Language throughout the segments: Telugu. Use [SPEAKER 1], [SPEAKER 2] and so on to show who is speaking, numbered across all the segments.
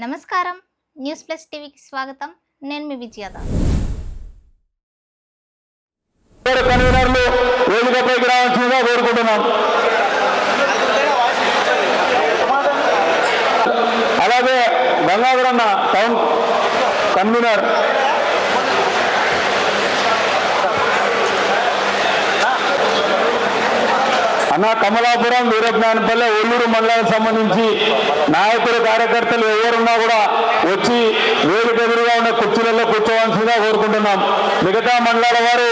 [SPEAKER 1] నమస్కారం న్యూస్ ప్లస్ టీవీకి స్వాగతం. నేను మీ విజయద.
[SPEAKER 2] కన్వీనర్లు వేదికపైకి రావాల్సిందిగా కోరుకుంటున్నాం. అలాగే గంగాధరన్న టౌన్ కన్వీనర్, అన్న కమలాపురం, వీరజ్ఞానపల్లె, ఒల్లూరు మండలానికి సంబంధించి నాయకులు కార్యకర్తలు ఎవరున్నా కూడా వచ్చి వేదిక ఎదురుగా ఉన్న కుర్చీలలో కూర్చోవాల్సిందిగా కోరుకుంటున్నాం. మిగతా మండలాల వారు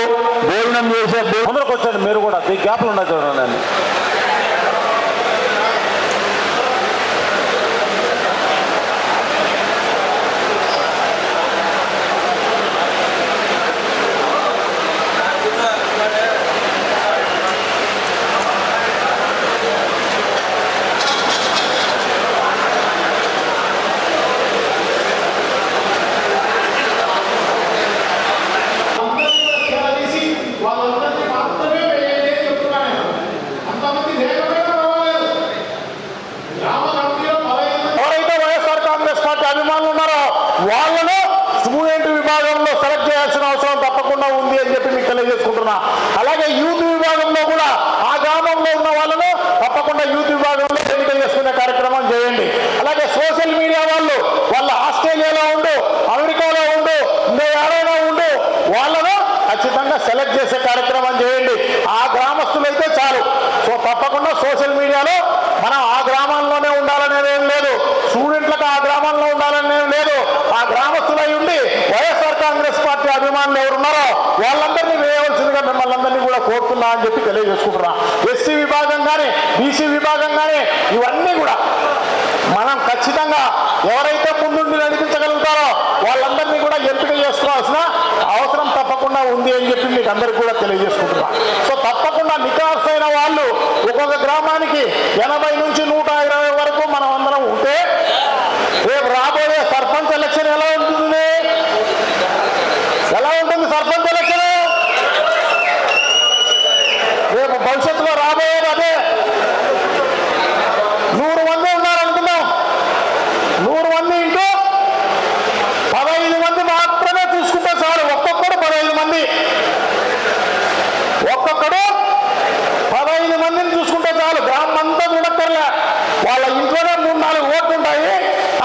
[SPEAKER 2] భోజనం చేసే
[SPEAKER 3] ముందరకు వచ్చండి. మీరు కూడా ఈ గ్యాప్లు ఉన్నాయి చూడండి. అభిమానులు ఉన్నారో వాళ్ళను స్టూడెంట్ విభాగంలో సెలెక్ట్ చేయాల్సిన అవసరం తప్పకుండా ఉంది అని చెప్పి మీకు తెలియజేసుకుంటున్నా. అలాగే యూత్ విభాగంలో కూడా ఆ గ్రామంలో ఉన్న వాళ్ళను తప్పకుండా యూత్ విభాగంలో ఎన్నిక చేసుకునే కార్యక్రమం చేయండి. అలాగే సోషల్ మీడియా వాళ్ళు వాళ్ళ ఆస్ట్రేలియాలో ఉండు, అమెరికాలో ఉండు, ఇంకా ఎవరైనా ఉండు, వాళ్ళను ఖచ్చితంగా సెలెక్ట్ చేసే కార్యక్రమం చేయండి. ఆ గ్రామస్తులైతే చాలు. సో తప్పకుండా సోషల్ మీడియాలో మనం ఆ గ్రామాల్లోనే ఉండాలనేది ఏం లేదు, స్టూడెంట్లకు ఆ గ్రామంలో ఉండాలనేది లేదు. ఆ గ్రామస్తులై ఉండి వైఎస్ఆర్ కాంగ్రెస్ పార్టీ అభిమానులు ఎవరున్నారో వాళ్ళందరినీ వేయవలసిందిగా మిమ్మల్ని అందరినీ కూడా కోరుతున్నా అని చెప్పి తెలియజేసుకుంటున్నా. ఎస్సీ విభాగం కానీ బీసీ విభాగం కానీ ఇవన్నీ కూడా మనం ఖచ్చితంగా ఎవరైతే ముందుండి నడిపించగలుగుతారో వాళ్ళందరినీ కూడా ఎంపిక చేసుకోవాల్సిన అవసరం తప్పకుండా ఉంది అని చెప్పి మీకు అందరికీ కూడా తెలియజేసుకుంటున్నా. సో తప్పకుండా నికార్సైన వాళ్ళు ఒక్కొక్క గ్రామానికి 80 నుంచి 120 వరకు మనం అందరం ఉంటే రేపు రాబోయే సర్పంచ్ ఎలక్షన్ ఎలా ఉంటుంది? సర్పంచ్ ఎలక్షన్ రేపు భవిష్యత్తులో రాబోయేది అదే. 100 మంది ఉన్నారనుకున్నాం. 100 మంది ఇంటూ 15 మంది మాత్రమే చూసుకుంటే చాలు. ఒక్కొక్కడు 15 మంది, ఒక్కొక్కడు 15 మందిని చూసుకుంటే చాలు. గ్రామం అంతా చూడక్కర్లే. వాళ్ళ ఇంట్లోనే 3-4 ఓట్లు ఉంటాయి.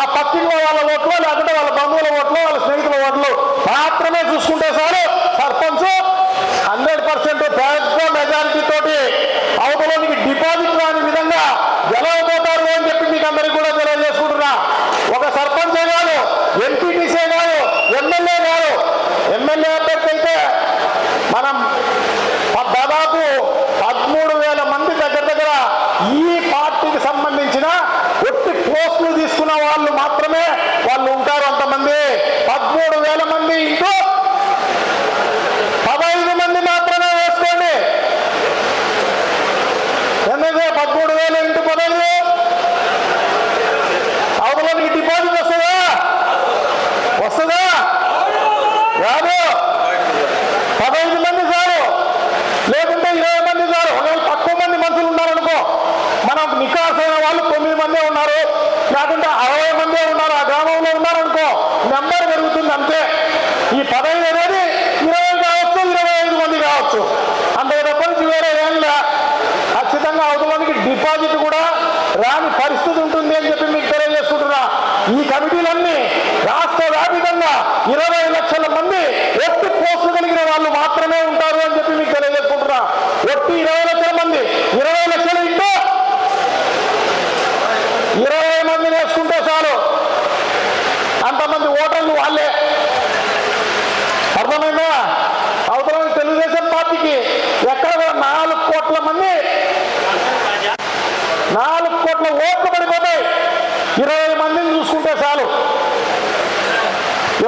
[SPEAKER 3] ఆ పక్కింట్లో వాళ్ళ ఓట్లు, లేకపోతే వాళ్ళ బంధువుల ఓట్లు, వాళ్ళ స్నేహితుల ఓట్లు మాత్రమే చూసుకుంటే చాలు. సర్పంచ్ 100% పెద్ద మెజారిటీ తోటి అవతలోనికి డిపాజిట్ రాని విధంగా గెలవబోతారు అని చెప్పి మీకు అందరికీ కూడా తెలియజేసుకుంటున్నా. ఒక సర్పంచే కాదు, ఎంపీటీసీ కాదు, ఎమ్మెల్యే కాదు, ఎమ్మెల్యే అభ్యర్థి అయితే మనం దాదాపు 13,000 మంది దగ్గర ఈ పార్టీకి సంబంధించిన ఒట్టి పోస్టులు తీసుకున్న వాళ్ళు మాత్రమే వాళ్ళు ఉంటారు. అంతమంది 13,000 మంది ఇంటూ 15 మంది మాత్రమే వేసుకోండి. ఎందుకంటే 13,000 ఇంటూ 15 అవతలకి డిపాజిట్ వస్తుందా? రాదు. 15 మంది చాలు, లేకుంటే 20 మంది చాలు. ఒకవేళ తక్కువ మంది మనుషులు ఉన్నారనుకో, మనం నికాసైన వాళ్ళు 9 మందే ఉన్నారు, లేకుంటే 60 మందే ఉన్నారు, ఆ గ్రామంలో ఉన్నారనుకో, నెంబర్ పెరుగుతుంది అంతే. ఈ 15 అనేది 20 కావచ్చు, 25 మంది కావచ్చు. అంతకు తప్ప నుంచి వేరే ఏం లే. ఖచ్చితంగా అవతలకి డిపాజిట్ కూడా రాని పరిస్థితి ఉంటుంది అని చెప్పి మీకు తెలియజేసుకుంటున్నా. ఈ కమిటీలన్నీ రాష్ట్ర వ్యాప్తంగా 20 లక్షల మంది ఒట్టి పోస్టులు కలిగిన వాళ్ళు మాత్రమే ఉంటారు అని చెప్పి మీకు తెలియజేసుకుంటున్నా. ఒట్టి 20 లక్షల మంది, 20 లక్షలు ఇంటూ 20 మంది వేసుకుంటే చాలు. అంతమంది ఓటర్లు వాళ్ళే. అర్థమైందా? అవతల తెలుగుదేశం పార్టీకి ఎక్కడ కూడా 4 కోట్ల మంది, 4 కోట్ల ఓట్లు పడిపోతాయి. 20 మందిని చూసుకుంటే చాలు.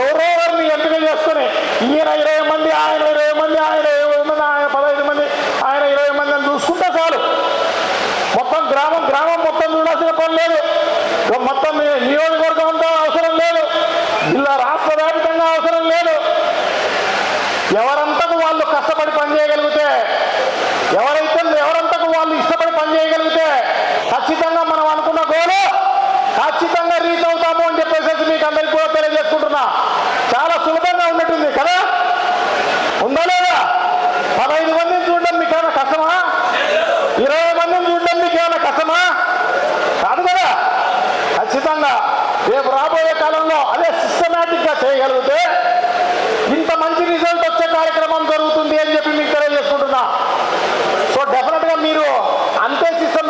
[SPEAKER 3] ఎవరో వారిని ఎంపిక చేసుకుని ఈయన 20 మంది, ఆయన 20 మంది, ఆయన 20 మంది, ఆయన 15 మంది, ఆయన 20 మంది అని చూసుకుంటే చాలు. మొత్తం గ్రామం మొత్తం చూడాల్సిన పని లేదు. మొత్తం నియోజకవర్గం అంతా అవసరం లేదు. జిల్లా రాష్ట్ర వ్యాప్తంగా అవసరం లేదు. ఎవరంతకు వాళ్ళు కష్టపడి పనిచేయగలిగితే, ఎవరంతకు వాళ్ళు ఇష్టపడి పనిచేయగలిగితే ఖచ్చితంగా మనం అనుకున్న గోలు ఖచ్చితంగా రీచ్ అవుతాము అని చెప్పేసి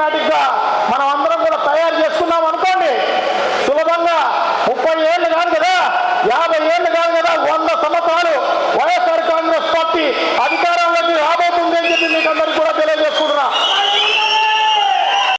[SPEAKER 3] సిస్టమేటిక్ గా